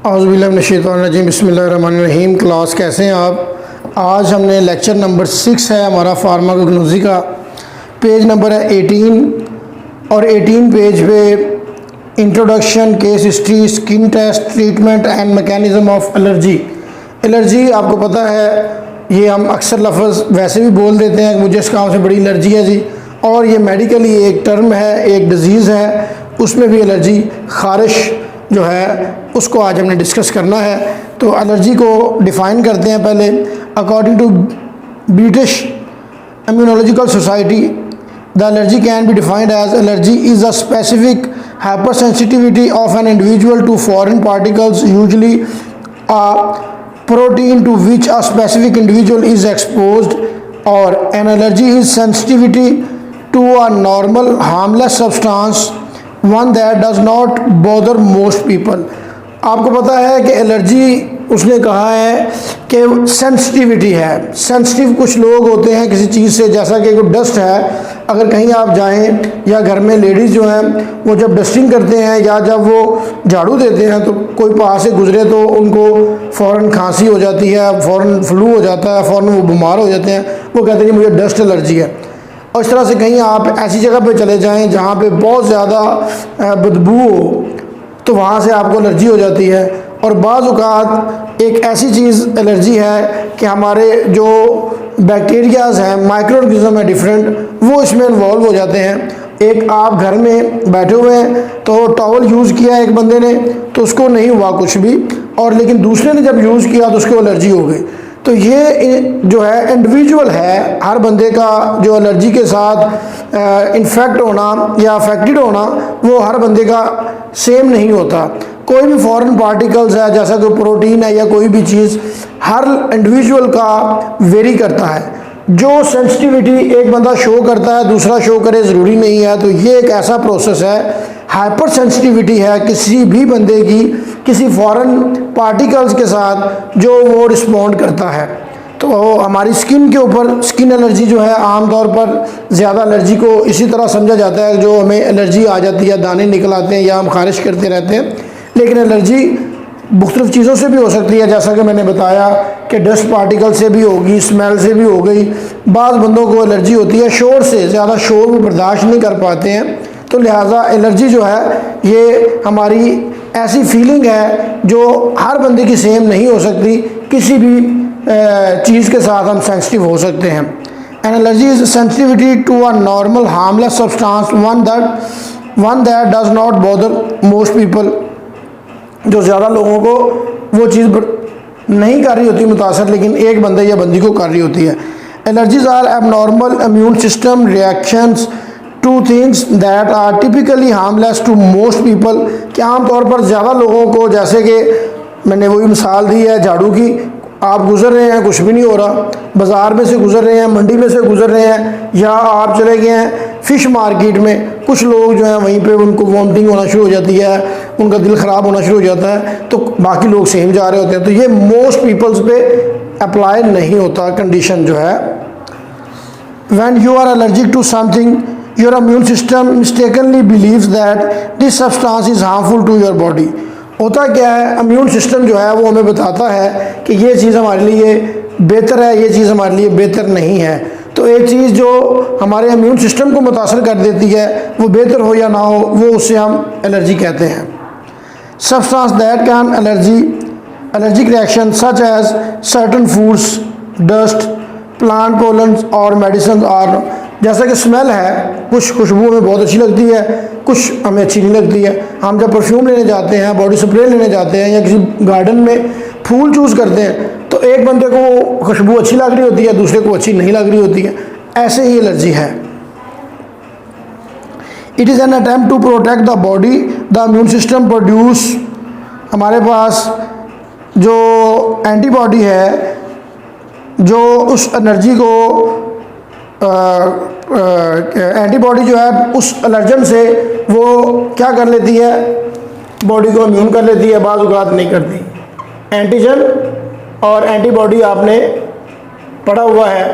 औज़ुबिल्लाहिमिनश्शैतानिर्रजीम बिस्मिल्लाहिर्रहमानिर्रहीम। क्लास कैसे हैं आप। आज हमने लेक्चर नंबर 6 है हमारा फार्माकोग्नोसी का। पेज नंबर है 18 और 18 पेज पे introduction, case history, skin test, treatment and mechanism of allergy. Allergy आपको पता है, ये हम अक्सर लफ्ज़ वैसे भी बोल देते हैं कि मुझे इस काम से बड़ी एलर्जी है जी, और ये मेडिकली एक टर्म है, एक डिज़ीज़ है, उसमें भी एलर्जी खारिश जो है उसको आज हमने डिस्कस करना है। तो एलर्जी को डिफ़ाइन करते हैं पहले। According to British immunological society, the allergy can be defined as allergy is a specific hyper sensitivity of an individual to foreign particles, usually a protein to which a specific individual is exposed, or an allergy is sensitivity to a normal harmless substance, one that does not bother most people। आपको पता है कि allergy उसने कहा है कि sensitivity है। Sensitive कुछ लोग होते हैं किसी चीज़ से, जैसा कि कोई डस्ट है, अगर कहीं आप जाएं या घर में लेडीज़ जो हैं वो जब डस्टिंग करते हैं या जब वो झाड़ू देते हैं तो कोई पास से गुजरे तो उनको फ़ौरन खांसी हो जाती है, फ़ौरन फ्लू हो जाता है, फ़ौरन वो बीमार हो जाते हैं, वो कहते हैं कि मुझे डस्ट एलर्जी है। और इस तरह से कहीं आप ऐसी जगह पे चले जाएं जहाँ पे बहुत ज़्यादा बदबू हो तो वहाँ से आपको एलर्जी हो जाती है। और बाज़ औक़ात एक ऐसी चीज़ एलर्जी है कि हमारे जो बैक्टीरियाज़ हैं, माइक्रो ऑर्गेनिज़म है डिफरेंट, वो इसमें इन्वॉल्व हो जाते हैं। एक आप घर में बैठे हुए हैं तो टॉवल यूज़ किया एक बंदे ने तो उसको नहीं हुआ कुछ भी, और लेकिन दूसरे ने जब यूज़ किया तो उसको एलर्जी हो गई। तो ये जो है इंडिविजुअल है, हर बंदे का जो एलर्जी के साथ इन्फेक्ट होना या अफेक्टेड होना वो हर बंदे का सेम नहीं होता। कोई भी फॉरेन पार्टिकल्स है, जैसा कि प्रोटीन है या कोई भी चीज़, हर इंडिविजुअल का वेरी करता है। जो सेंसिटिविटी एक बंदा शो करता है दूसरा शो करे ज़रूरी नहीं है। तो ये एक ऐसा प्रोसेस है, हाइपर सेंसिटिविटी है किसी भी बंदे की किसी फॉरेन पार्टिकल्स के साथ जो वो रिस्पॉन्ड करता है। तो हमारी स्किन के ऊपर स्किन एलर्जी जो है आमतौर पर ज़्यादा एलर्जी को इसी तरह समझा जाता है जो हमें एलर्जी आ जाती है, दाने निकल आते हैं या हम खारिश करते रहते हैं। लेकिन एलर्जी मुख्तलिफ़ चीज़ों से भी हो सकती है, जैसा कि मैंने बताया कि डस्ट पार्टिकल से भी होगी, स्मेल से भी हो गई। बाज़ बंदों को एलर्जी होती है शोर से, ज़्यादा शोर वो बर्दाश्त नहीं कर पाते हैं। तो लिहाजा एलर्जी जो है ये हमारी ऐसी फीलिंग है जो हर बंदे की सेम नहीं हो सकती। किसी भी चीज़ के साथ हम सेंसिटिव हो सकते हैं। An allergy is sensitivity to a normal harmless substance, one that does not bother most people. जो ज़्यादा लोगों को वो चीज़ नहीं कर रही होती मुतासर, लेकिन एक बंदे या बंदी को कर रही होती है। Allergies are abnormal immune system reactions to things that are typically harmless to most people. कि आमतौर पर ज़्यादा लोगों को, जैसे कि मैंने वही मिसाल दी है झाड़ू की, आप गुज़र रहे हैं कुछ भी नहीं हो रहा, बाज़ार में से गुज़र रहे हैं, मंडी में से गुज़र रहे हैं, या आप चले गए हैं फ़िश मार्केट में, कुछ लोग जो हैं वहीं पे उनको वॉमिटिंग होना शुरू हो जाती है, उनका दिल ख़राब होना शुरू हो जाता है, तो बाकी लोग सेम जा रहे होते हैं। तो ये मोस्ट पीपल्स पे अप्लाई नहीं होता कंडीशन जो है। When you are allergic to something, your immune system mistakenly believes that this substance is harmful to your body. होता क्या है, इम्यून सिस्टम जो है वो हमें बताता है कि ये चीज़ हमारे लिए बेहतर है, ये चीज़ हमारे लिए बेहतर नहीं है। तो एक चीज़ जो हमारे इम्यून सिस्टम को मुतासर कर देती है, वो बेहतर हो या ना हो, वो उससे हम एलर्जी कहते हैं। Substance that can allergic reaction such as certain foods, dust, plant pollens और मेडिसिन आर। जैसा कि स्मेल है, कुछ खुशबू हमें बहुत अच्छी लगती है, कुछ हमें अच्छी नहीं लगती है। हम जब परफ्यूम लेने जाते हैं, बॉडी स्प्रे लेने जाते हैं या किसी गार्डन में फूल चूज़ करते हैं तो एक बंदे को खुशबू अच्छी लग रही होती है, दूसरे को अच्छी नहीं लग रही होती है। ऐसे ही एलर्जी है। It is an attempt to protect the body, the immune system produce. हमारे पास जो एंटीबॉडी है जो उस एनर्जी को एंटीबॉडी जो है उस एलर्जन से वो क्या कर लेती है, बॉडी को इम्यून कर लेती है, बाज़ औक़ात नहीं करती। एंटीजन और एंटीबॉडी आपने पढ़ा हुआ है।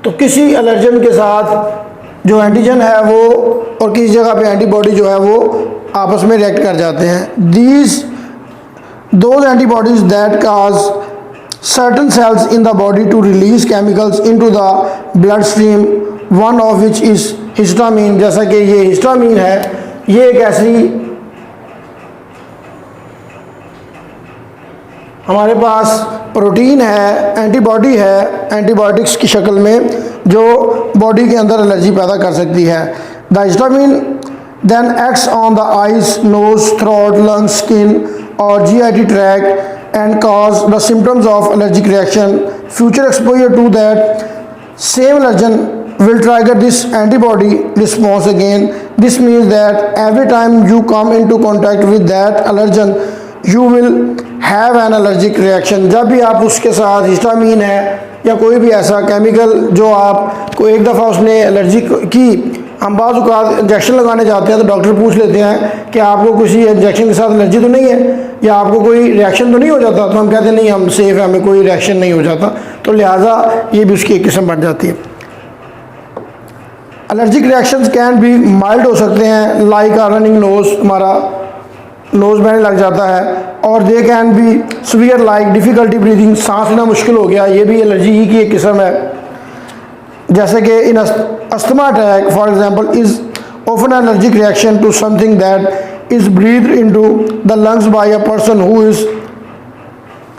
तो किसी एलर्जन के साथ जो एंटीजन है वो और किसी जगह पे एंटीबॉडी जो है वो आपस में रिएक्ट कर जाते हैं। These those antibodies that cause certain cells in the body to release chemicals into the bloodstream, one of which is histamine। जैसा कि ये हिस्टामीन है, ये एक ऐसी हमारे पास प्रोटीन है, एंटीबॉडी है, एंटीबायोटिक्स की शक्ल में, जो बॉडी के अंदर एलर्जी पैदा कर सकती है। The histamine then acts on the eyes, nose, throat, lungs, skin or GIT tract and cause the symptoms of allergic reaction. Future exposure to that same allergen will trigger this antibody response again. This means that every time you come into contact with that allergen, you will have an allergic reaction। जब भी आप उसके साथ histamine है या कोई भी ऐसा केमिकल जो आपको एक दफ़ा उसने एलर्जी की, हम बाज़ औक़ात इंजेक्शन लगाने जाते हैं तो डॉक्टर पूछ लेते हैं कि आपको किसी इंजेक्शन के साथ एलर्जी तो नहीं है या आपको कोई रिएक्शन तो नहीं हो जाता, तो हम कहते हैं नहीं, हम सेफ़ है, हमें कोई रिएक्शन नहीं हो जाता। तो लिहाजा ये भी उसकी एक किस्म बन जाती है। Allergic reactions can be mild हो सकते हैं, लाइक रनिंग नोज, हमारा नोज बहने लग जाता है, और they can be severe like difficulty breathing, सांस लेना मुश्किल हो गया, ये भी एलर्जी ही की एक किस्म है। जैसे कि इन asthma attack for example is often allergic reaction to something that is breath into the lungs by a person who is,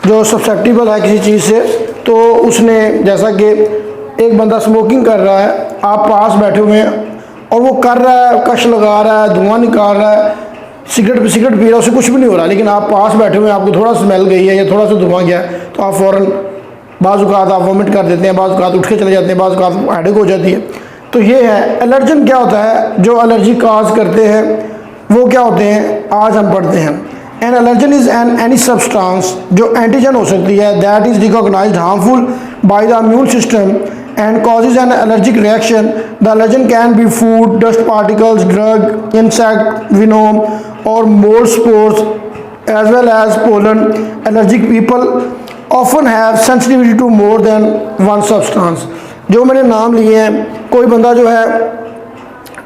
जो सब्सेप्टिबल है किसी चीज़ से, तो उसने, जैसा कि एक बंदा स्मोकिंग कर रहा है, आप पास बैठे हुए हैं और वो कर रहा है, कश लगा रहा है, धुआं निकाल रहा है, सिगरेट पी रहा है, उसे कुछ भी नहीं हो रहा, लेकिन आप पास बैठे हुए हैं, आपको थोड़ा स्मेल गई है या थोड़ा सा धुआं गया है, तो आप फ़ौरन बाज़ औक़ात आप वोमिट कर देते हैं, बाज़ औक़ात उठ के चले जाते हैं, बाज़ औक़ात हेडेक हो जाती है। तो ये है एलर्जन। क्या होता है जो एलर्जी काज करते हैं, वो क्या होते हैं, आज हम पढ़ते हैं। An allergen is an any substance जो एंटीजन हो सकती है, that is recognised harmful by the immune system and causes an allergic reaction. The allergen can be food, dust particles, drug, insect venom or mold spores as well as pollen. Allergic people often have sensitivity to more than one substance। जो मैंने नाम लिए हैं, कोई बंदा जो है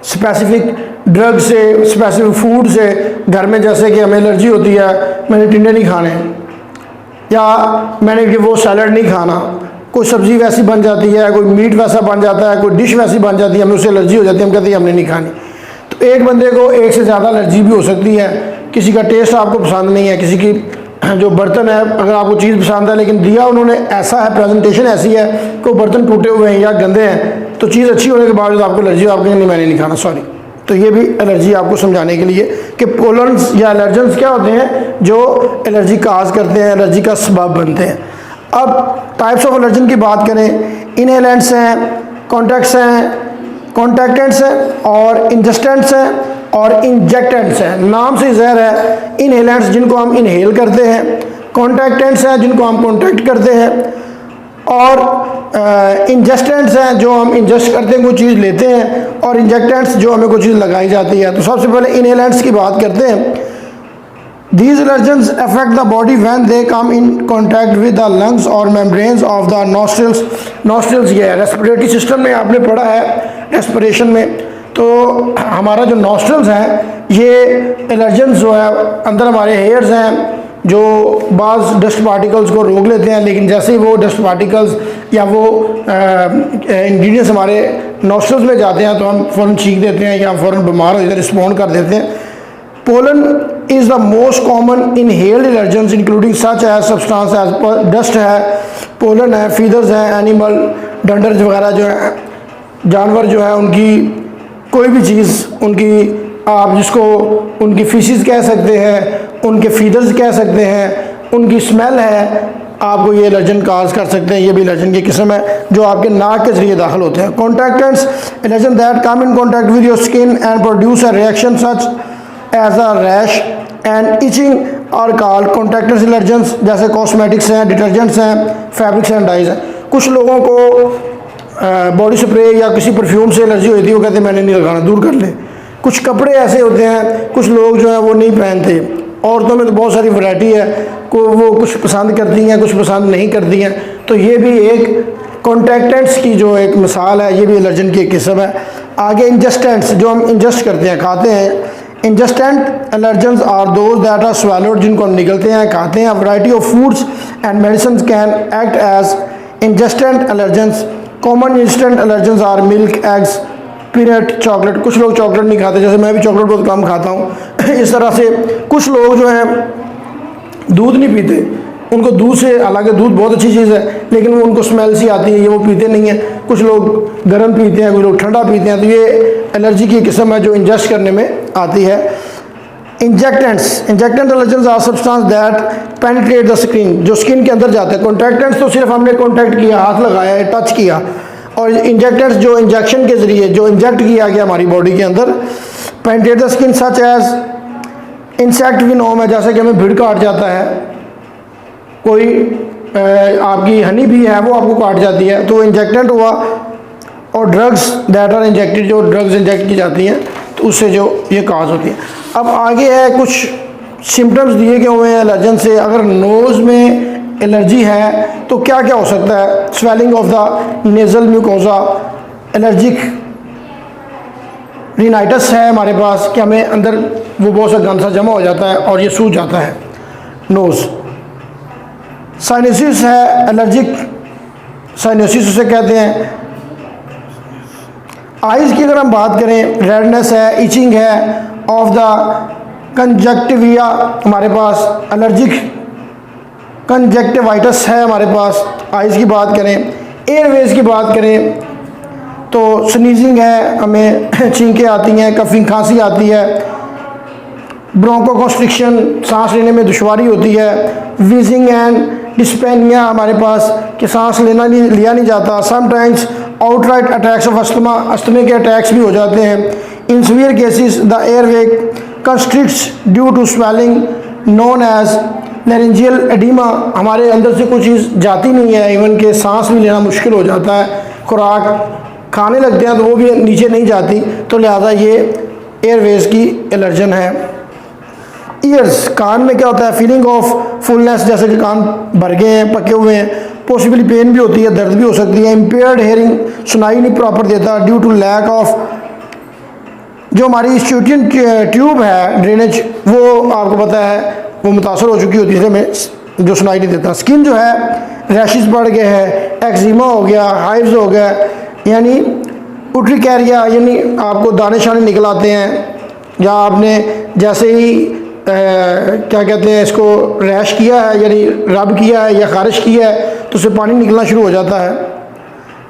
specific drug से, स्पेसिफिक फूड से, घर में जैसे कि हमें एलर्जी होती है, मैंने टिंडे नहीं खाने या मैंने कि वो सैलड नहीं खाना, कोई सब्ज़ी वैसी बन जाती है, कोई मीट वैसा बन जाता है, कोई डिश वैसी बन जाती है, हमें उससे एलर्जी हो जाती है, हम कहते हैं हमने नहीं खानी। तो एक बंदे को एक से ज़्यादा एलर्जी भी हो सकती है। किसी का टेस्ट आपको पसंद नहीं है, किसी की जो बर्तन है, अगर आपको चीज़ पसंद है लेकिन दिया उन्होंने ऐसा है, प्रेजेंटेशन ऐसी है कि बर्तन टूटे हुए हैं या गंदे हैं, तो चीज़ अच्छी होने के बावजूद आपको एलर्जी हो, आप कहेंगे नहीं मैंने नहीं खाना, सॉरी। तो ये भी एलर्जी आपको समझाने के लिए कि पोलन्स या एलर्जेंस क्या होते हैं जो एलर्जी काज करते हैं, एलर्जी का सबब बनते हैं। अब टाइप्स ऑफ एलर्जन की बात करें, इनहेलेंट्स हैं, कॉन्टैक्टेंट्स हैं और इंजेस्टेंट्स हैं और इंजेक्टेंट्स हैं। नाम से ज़ाहिर है, इनहेलेंट्स जिनको हम इनहेल करते हैं, कॉन्टैक्टेंट्स हैं जिनको हम कॉन्टैक्ट करते हैं, और इंजेस्टेंट्स हैं जो हम इंजेस्ट करते हैं, कोई चीज़ लेते हैं, और इंजेक्टेंट्स जो हमें कोई चीज़ लगाई जाती है। तो सबसे पहले इनहेलेंट्स की बात करते हैं। These allergens affect the body when they come in contact with the lungs or membranes of the nostrils। nostrils ये है रेस्पिरेटरी सिस्टम में, आपने पढ़ा है रेस्पिरेशन में। तो हमारा जो nostrils हैं, ये एलर्जेंस जो है अंदर हमारे हेयर्स हैं जो बाज़ डस्ट पार्टिकल्स को रोक लेते हैं, लेकिन जैसे ही वो डस्ट पार्टिकल्स या वो इंग्रेडिएंट्स हमारे nostrils में जाते हैं तो हम फ़ौरन चीख देते हैं या फ़ौरन बीमार हो जाते हैं, रिस्पॉन्ड कर देते हैं। Pollen is the most common inhaled allergens including such as substance as dust है, pollen है, feathers है, animal डंडर्स वगैरह जो है, जानवर जो है उनकी कोई भी चीज़, उनकी आप जिसको उनकी फीसिस कह सकते हैं, उनके फीदर्स कह सकते हैं, उनकी स्मेल है, आपको ये एलर्जन काज कर सकते हैं। ये भी एलर्जन की किस्म है जो आपके नाक के जरिए दाखिल होते हैं। Contactants allergen that come in contact with your skin and produce a reaction such as a rash and itching are called contactants allergens. जैसे कॉस्मेटिक्स हैं, डिटर्जेंट्स हैं, फैब्रिक्स एंड डाइज हैं। कुछ लोगों को बॉडी स्प्रे या किसी परफ्यूम से एलर्जी होती है, वो कहते हैं मैंने नहीं लगाना, दूर कर ले। कुछ कपड़े ऐसे होते हैं, कुछ लोग जो हैं वो नहीं पहनते। औरतों में तो बहुत सारी वैरायटी है, को वो कुछ पसंद करती हैं, कुछ पसंद नहीं करती हैं। तो ये भी एक कॉन्टैक्टेंट्स की जो एक मिसाल है, ये भी एलर्जन की एक किस्म है। आगे इंजेस्टेंट्स जो हम इंजेस्ट करते हैं, खाते हैं। Ingestant allergens are those that are swallowed, जिनको हम निगलते हैं, खाते हैं। Variety of foods and medicine can act as ingestant allergens. Common ingestant allergens are milk, eggs, peanut, chocolate. कुछ लोग चॉकलेट नहीं खाते, जैसे मैं भी चॉकलेट बहुत कम खाता हूँ। इस तरह से कुछ लोग जो हैं दूध नहीं पीते, उनको दूध से, हालांकि दूध बहुत अच्छी चीज़ है, लेकिन वो उनको स्मेल सी आती है, ये वो पीते नहीं हैं। कुछ लोग गर्म पीते हैं, कुछ लोग ठंडा पीते हैं। तो ये एलर्जी की किस्म है जो इंजेस्ट करने में आती है। Injectants allergens are substance that penetrate the skin, जो स्किन के अंदर जाते हैं। कॉन्ट्रैक्टेंट्स तो सिर्फ हमने कॉन्टैक्ट किया, हाथ लगाया, टच किया, और इंजेक्टेंट्स जो इंजेक्शन के ज़रिए जो इंजेक्ट किया गया हमारी बॉडी के अंदर। Penetrate the skin such as insect venom है, जैसे कि हमें भीड़ काट जाता है, कोई आपकी हनी भी है वो आपको काट जाती है, तो इंजेक्टेंट हुआ। और ड्रग्स दैट आर इंजेक्टेड, जो ड्रग्स इंजेक्ट की जाती हैं तो उससे जो ये काज होती है। अब आगे है कुछ सिम्टम्स दिए गए हुए हैं एलर्जन से। अगर नोज़ में एलर्जी है तो क्या क्या हो सकता है? Swelling of the nasal mucosa, allergic rhinitis है हमारे पास कि हमें अंदर वो बहुत सा गंद सा जमा हो जाता है और ये सूज जाता है नोज़। साइनोसिस है, एलर्जिक साइनोसिस उसे कहते हैं। आइज़ की अगर हम बात करें, रेडनेस है, इचिंग है ऑफ द कंजक्टिविया हमारे पास, एलर्जिक कंजक्टिवाइटिस है हमारे पास। आइज़ की बात करें, एयरवेज की बात करें तो स्नीजिंग है, हमें छींकें आती हैं, कफिंग खांसी आती है, ब्रोंकोकॉन्स्ट्रिक्शन सांस लेने में दुश्वारी होती है, वीजिंग एंड डिस्पेनिया हमारे पास कि सांस लिया नहीं जाता। Sometimes outright attacks of asthma, अस्थमे के अटैक्स भी हो जाते हैं। In severe cases the airway constricts due to swelling known as laryngeal oedema, हमारे अंदर से कोई चीज़ जाती नहीं है, इवन के सांस भी लेना मुश्किल हो जाता है, खुराक खाने लगते हैं तो वो भी नीचे नहीं जाती, तो लिहाजा ये एयरवेज की एलर्जन है। ईयर्स, कान में क्या होता है? फीलिंग ऑफ फुलनेस, जैसे कि कान भर गए हैं, पके हुए हैं। पॉसिबली पेन भी होती है, दर्द भी हो सकती है। इम्पेयर्ड हेयरिंग, सुनाई नहीं प्रॉपर देता ड्यू टू लैक ऑफ, जो हमारी स्ट्यूटियन ट्यूब है ड्रेनेज, वो आपको पता है वो मुतासर हो चुकी होती है, हमें जो सुनाई नहीं देता। स्किन जो है रैशेस बढ़ गए हैं, एक्जिमा हो गया, हाइव्स हो गया, यानी उट्रिकैरिया, यानी आपको दाने शाने निकल आते हैं, या आपने जैसे ही क्या कहते हैं इसको रैश किया है, यानी रब किया है या खारिश किया है तो उससे पानी निकलना शुरू हो जाता है।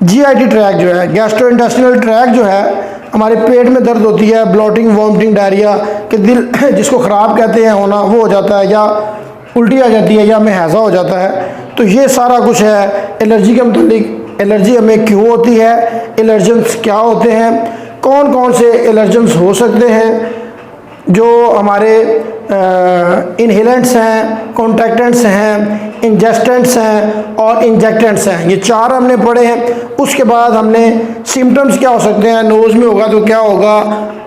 जीआईटी ट्रैक जो है, गैस्ट्रोइंटेस्टिनल ट्रैक जो है, हमारे पेट में दर्द होती है, ब्लॉटिंग, वॉमिटिंग, डायरिया, कि दिल जिसको ख़राब कहते हैं होना वो हो जाता है, या उल्टी आ जाती है, या हमें हैज़ा हो जाता है। तो ये सारा कुछ है एलर्जी के मतलब। एलर्जी हमें क्यों होती है, एलर्जेंस क्या होते हैं, कौन कौन से एलर्जेंस हो सकते हैं, जो हमारे इनहेलेंट्स हैं, कॉन्ट्रैक्टेंट्स हैं, इंजेस्टेंट्स हैं और इंजेक्टेंट्स हैं। ये चार हमने पढ़े हैं। उसके बाद हमने सिम्टम्स क्या हो सकते हैं, नोज़ में होगा तो क्या होगा,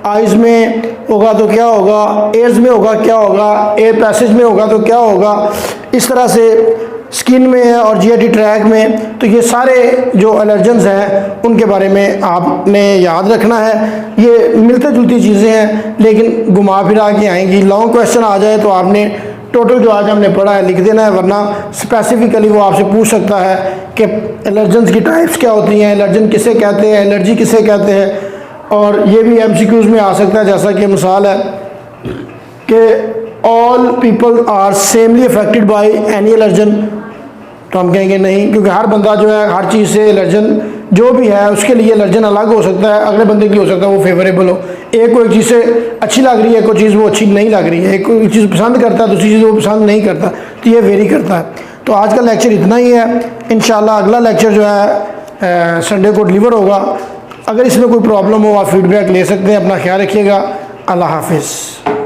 आइज़ में होगा तो क्या होगा, एयर्स में होगा क्या होगा, एयर पैसेज में होगा तो क्या होगा, इस तरह से स्किन में है और जीआईटी ट्रैक में। तो ये सारे जो एलर्जेंस हैं उनके बारे में आपने याद रखना है। ये मिलती जुलती चीज़ें हैं लेकिन घुमा फिरा के आएंगी। लॉन्ग क्वेश्चन आ जाए तो आपने टोटल जो आज हमने पढ़ा है लिख देना है, वरना स्पेसिफिकली वो आपसे पूछ सकता है कि एलर्जेंस की टाइप्स क्या होती हैं, एलर्जन किसे कहते हैं, एलर्जी किसे कहते हैं। और ये भी एमसीक्यूज़ में आ सकता है, जैसा कि मिसाल है कि all people are samely affected by any allergen, तो हम कहेंगे नहीं, क्योंकि हर बंदा जो है हर चीज़ से एलर्जन जो भी है उसके लिए एलर्जन अलग हो सकता है, अगले बंदे की हो सकता है वो फेवरेबल हो। एक को एक चीज़ से अच्छी लग रही है, कोई चीज़ वो अच्छी नहीं लग रही है, एक कोई चीज़ पसंद करता है, दूसरी चीज़ वो पसंद नहीं करता, तो ये वेरी करता है। तो आज का लेक्चर इतना ही है। इंशाल्लाह अगला लेक्चर जो है संडे को डिलीवर होगा। अगर इसमें कोई प्रॉब्लम हो आप फीडबैक ले सकते हैं। अपना ख्याल रखिएगा। अल्लाह हाफिज़।